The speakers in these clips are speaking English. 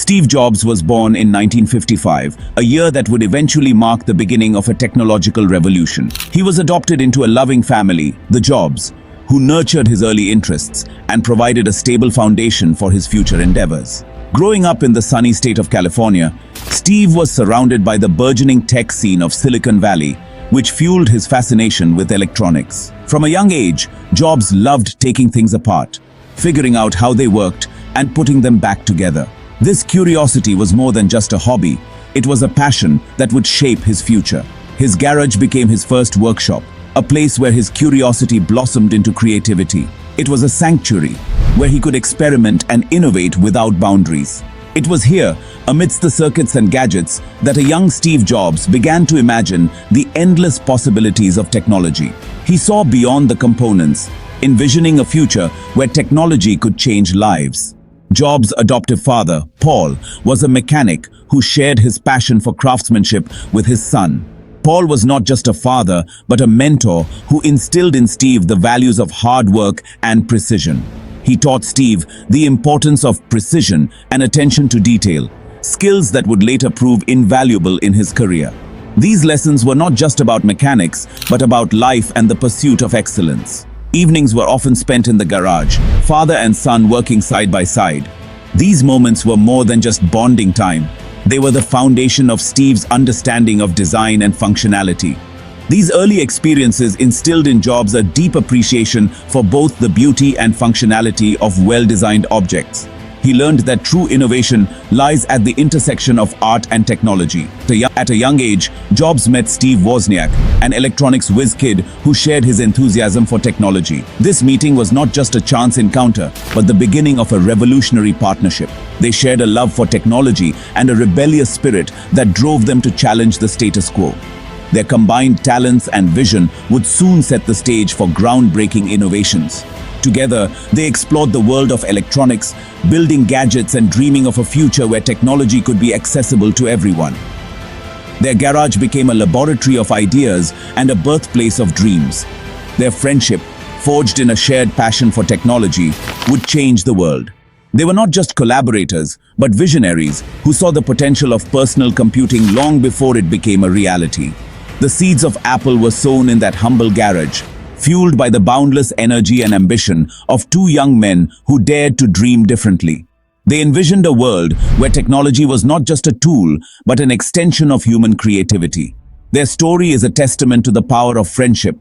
Steve Jobs was born in 1955, a year that would eventually mark the beginning of a technological revolution. He was adopted into a loving family, the Jobs, who nurtured his early interests and provided a stable foundation for his future endeavors. Growing up in the sunny state of California, Steve was surrounded by the burgeoning tech scene of Silicon Valley, which fueled his fascination with electronics. From a young age, Jobs loved taking things apart, figuring out how they worked, and putting them back together. This curiosity was more than just a hobby. It was a passion that would shape his future. His garage became his first workshop, a place where his curiosity blossomed into creativity. It was a sanctuary where he could experiment and innovate without boundaries. It was here, amidst the circuits and gadgets, that a young Steve Jobs began to imagine the endless possibilities of technology. He saw beyond the components, envisioning a future where technology could change lives. Jobs' adoptive father, Paul, was a mechanic who shared his passion for craftsmanship with his son. Paul was not just a father, but a mentor who instilled in Steve the values of hard work and precision. He taught Steve the importance of precision and attention to detail, skills that would later prove invaluable in his career. These lessons were not just about mechanics, but about life and the pursuit of excellence. Evenings were often spent in the garage, father and son working side by side. These moments were more than just bonding time. They were the foundation of Steve's understanding of design and functionality. These early experiences instilled in Jobs a deep appreciation for both the beauty and functionality of well-designed objects. He learned that true innovation lies at the intersection of art and technology. At a young age, Jobs met Steve Wozniak, an electronics whiz kid who shared his enthusiasm for technology. This meeting was not just a chance encounter, but the beginning of a revolutionary partnership. They shared a love for technology and a rebellious spirit that drove them to challenge the status quo. Their combined talents and vision would soon set the stage for groundbreaking innovations. Together, they explored the world of electronics, building gadgets and dreaming of a future where technology could be accessible to everyone. Their garage became a laboratory of ideas and a birthplace of dreams. Their friendship, forged in a shared passion for technology, would change the world. They were not just collaborators, but visionaries who saw the potential of personal computing long before it became a reality. The seeds of Apple were sown in that humble garage, fueled by the boundless energy and ambition of two young men who dared to dream differently. They envisioned a world where technology was not just a tool, but an extension of human creativity. Their story is a testament to the power of friendship,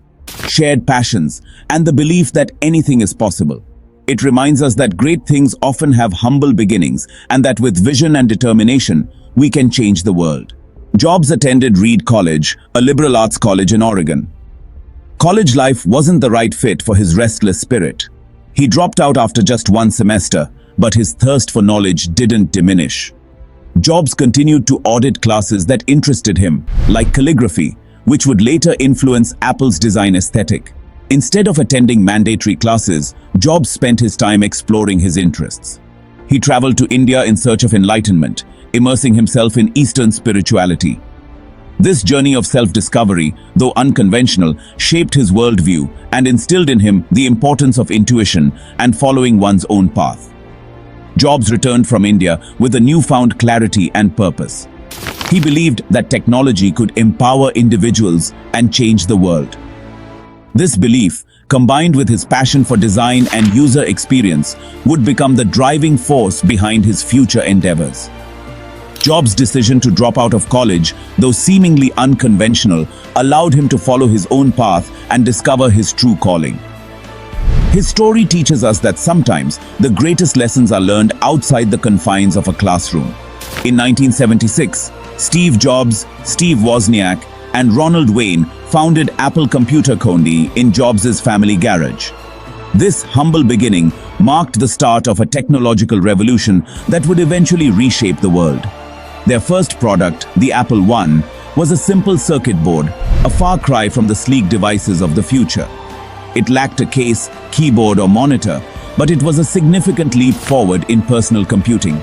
shared passions, and the belief that anything is possible. It reminds us that great things often have humble beginnings, and that with vision and determination, we can change the world. Jobs attended Reed College, a liberal arts college in Oregon. College life wasn't the right fit for his restless spirit. He dropped out after just one semester, but his thirst for knowledge didn't diminish. Jobs continued to audit classes that interested him, like calligraphy, which would later influence Apple's design aesthetic. Instead of attending mandatory classes, Jobs spent his time exploring his interests. He traveled to India in search of enlightenment, immersing himself in Eastern spirituality. This journey of self-discovery, though unconventional, shaped his worldview and instilled in him the importance of intuition and following one's own path. Jobs returned from India with a newfound clarity and purpose. He believed that technology could empower individuals and change the world. This belief, combined with his passion for design and user experience, would become the driving force behind his future endeavors. Jobs' decision to drop out of college, though seemingly unconventional, allowed him to follow his own path and discover his true calling. His story teaches us that sometimes the greatest lessons are learned outside the confines of a classroom. In 1976, Steve Jobs, Steve Wozniak, and Ronald Wayne founded Apple Computer Co. in Jobs' family garage. This humble beginning marked the start of a technological revolution that would eventually reshape the world. Their first product, the Apple I, was a simple circuit board, a far cry from the sleek devices of the future. It lacked a case, keyboard, or monitor, but it was a significant leap forward in personal computing.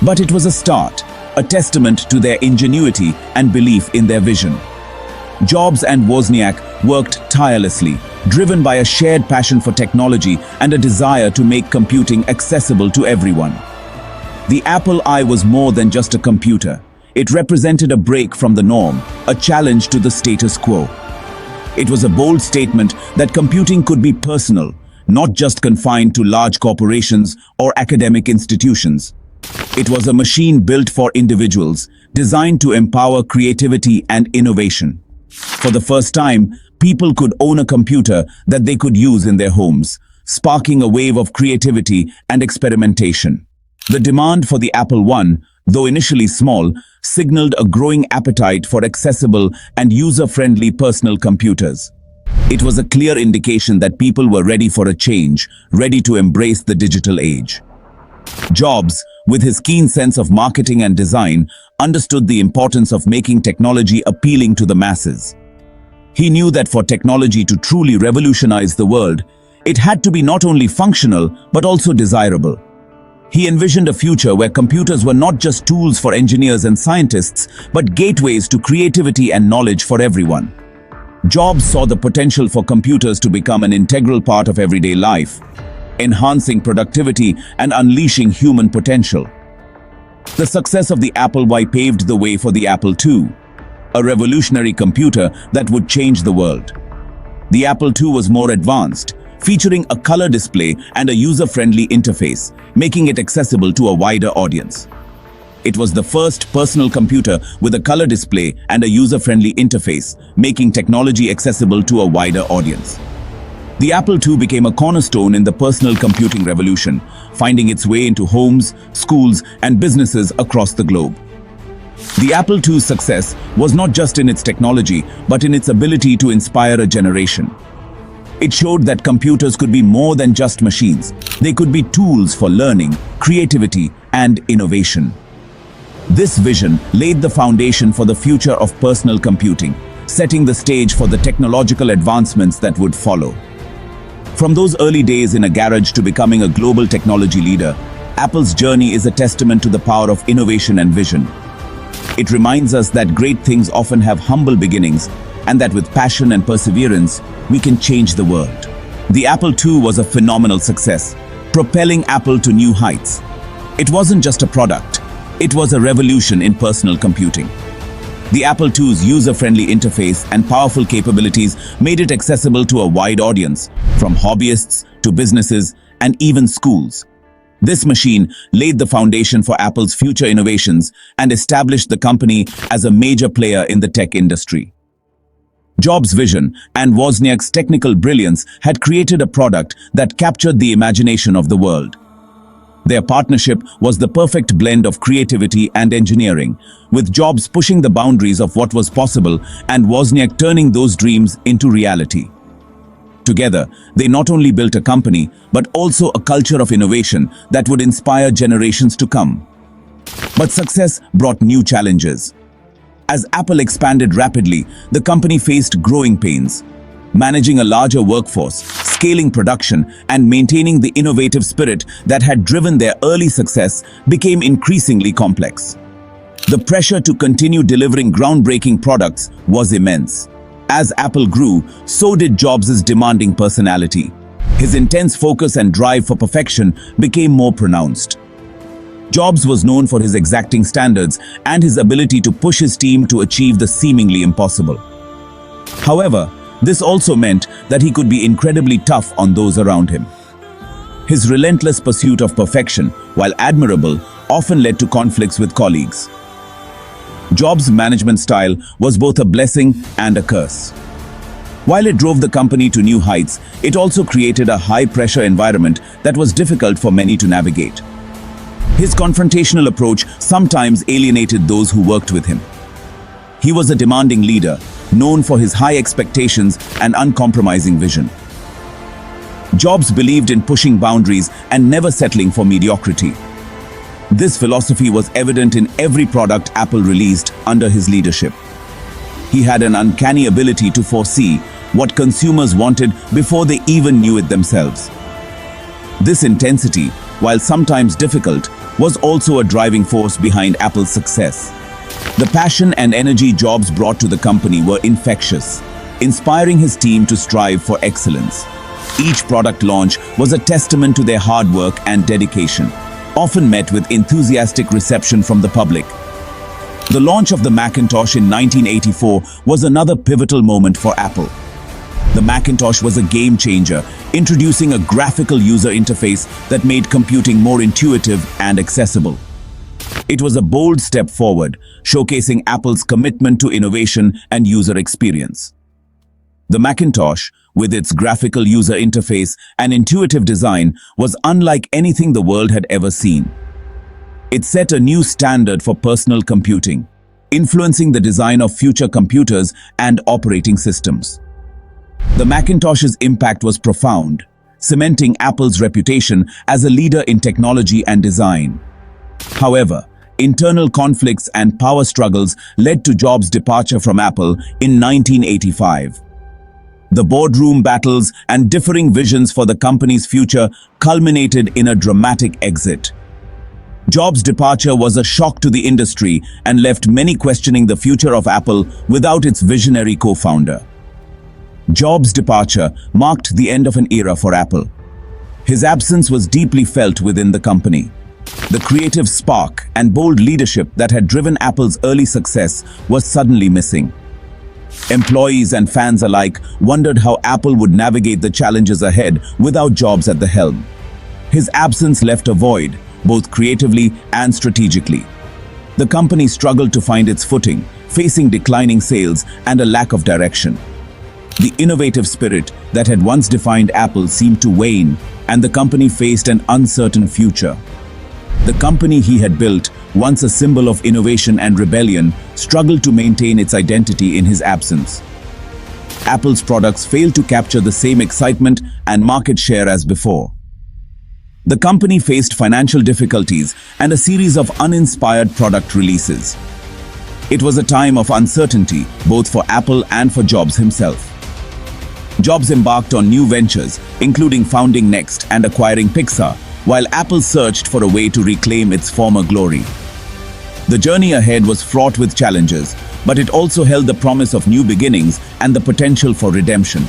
But it was a start, a testament to their ingenuity and belief in their vision. Jobs and Wozniak worked tirelessly, driven by a shared passion for technology and a desire to make computing accessible to everyone. The Apple I was more than just a computer. It represented a break from the norm, a challenge to the status quo. It was a bold statement that computing could be personal, not just confined to large corporations or academic institutions. It was a machine built for individuals, designed to empower creativity and innovation. For the first time, people could own a computer that they could use in their homes, sparking a wave of creativity and experimentation. The demand for the Apple I, though initially small, signaled a growing appetite for accessible and user-friendly personal computers. It was a clear indication that people were ready for a change, ready to embrace the digital age. Jobs, with his keen sense of marketing and design, understood the importance of making technology appealing to the masses. He knew that for technology to truly revolutionize the world, it had to be not only functional but also desirable. He envisioned a future where computers were not just tools for engineers and scientists, but gateways to creativity and knowledge for everyone. Jobs saw the potential for computers to become an integral part of everyday life, enhancing productivity and unleashing human potential. The success of the Apple I paved the way for the Apple II, a revolutionary computer that would change the world. The Apple II was more advanced, featuring a color display and a user-friendly interface, making it accessible to a wider audience. It was the first personal computer with a color display and a user-friendly interface, making technology accessible to a wider audience. The Apple II became a cornerstone in the personal computing revolution, finding its way into homes, schools, and businesses across the globe. The Apple II's success was not just in its technology, but in its ability to inspire a generation. It showed that computers could be more than just machines. They could be tools for learning, creativity, and innovation. This vision laid the foundation for the future of personal computing, setting the stage for the technological advancements that would follow. From those early days in a garage to becoming a global technology leader, Apple's journey is a testament to the power of innovation and vision. It reminds us that great things often have humble beginnings, and that with passion and perseverance, we can change the world. The Apple II was a phenomenal success, propelling Apple to new heights. It wasn't just a product, it was a revolution in personal computing. The Apple II's user-friendly interface and powerful capabilities made it accessible to a wide audience, from hobbyists to businesses and even schools. This machine laid the foundation for Apple's future innovations and established the company as a major player in the tech industry. Jobs' vision and Wozniak's technical brilliance had created a product that captured the imagination of the world. Their partnership was the perfect blend of creativity and engineering, with Jobs pushing the boundaries of what was possible and Wozniak turning those dreams into reality. Together, they not only built a company, but also a culture of innovation that would inspire generations to come. But success brought new challenges. As Apple expanded rapidly, the company faced growing pains. Managing a larger workforce, scaling production, and maintaining the innovative spirit that had driven their early success became increasingly complex. The pressure to continue delivering groundbreaking products was immense. As Apple grew, so did Jobs' demanding personality. His intense focus and drive for perfection became more pronounced. Jobs was known for his exacting standards and his ability to push his team to achieve the seemingly impossible. However, this also meant that he could be incredibly tough on those around him. His relentless pursuit of perfection, while admirable, often led to conflicts with colleagues. Jobs' management style was both a blessing and a curse. While it drove the company to new heights, it also created a high-pressure environment that was difficult for many to navigate. His confrontational approach sometimes alienated those who worked with him. He was a demanding leader, known for his high expectations and uncompromising vision. Jobs believed in pushing boundaries and never settling for mediocrity. This philosophy was evident in every product Apple released under his leadership. He had an uncanny ability to foresee what consumers wanted before they even knew it themselves. This intensity, while sometimes difficult, was also a driving force behind Apple's success. The passion and energy Jobs brought to the company were infectious, inspiring his team to strive for excellence. Each product launch was a testament to their hard work and dedication. often met with enthusiastic reception from the public. The launch of the Macintosh in 1984 was another pivotal moment for Apple. The Macintosh was a game changer, introducing a graphical user interface that made computing more intuitive and accessible. It was a bold step forward, showcasing Apple's commitment to innovation and user experience. The Macintosh, with its graphical user interface and intuitive design, was unlike anything the world had ever seen. It set a new standard for personal computing, influencing the design of future computers and operating systems. The Macintosh's impact was profound, cementing Apple's reputation as a leader in technology and design. However, internal conflicts and power struggles led to Jobs' departure from Apple in 1985. The boardroom battles and differing visions for the company's future culminated in a dramatic exit. Jobs' departure was a shock to the industry and left many questioning the future of Apple without its visionary co-founder. Jobs' departure marked the end of an era for Apple. His absence was deeply felt within the company. The creative spark and bold leadership that had driven Apple's early success was suddenly missing. Employees and fans alike wondered how Apple would navigate the challenges ahead without Jobs at the helm. His absence left a void, both creatively and strategically. The company struggled to find its footing, facing declining sales and a lack of direction. The innovative spirit that had once defined Apple seemed to wane, and the company faced an uncertain future. The company he had built, once a symbol of innovation and rebellion, struggled to maintain its identity in his absence. Apple's products failed to capture the same excitement and market share as before. The company faced financial difficulties and a series of uninspired product releases. It was a time of uncertainty, both for Apple and for Jobs himself. Jobs embarked on new ventures, including founding Next and acquiring Pixar, while Apple searched for a way to reclaim its former glory. The journey ahead was fraught with challenges, but it also held the promise of new beginnings and the potential for redemption.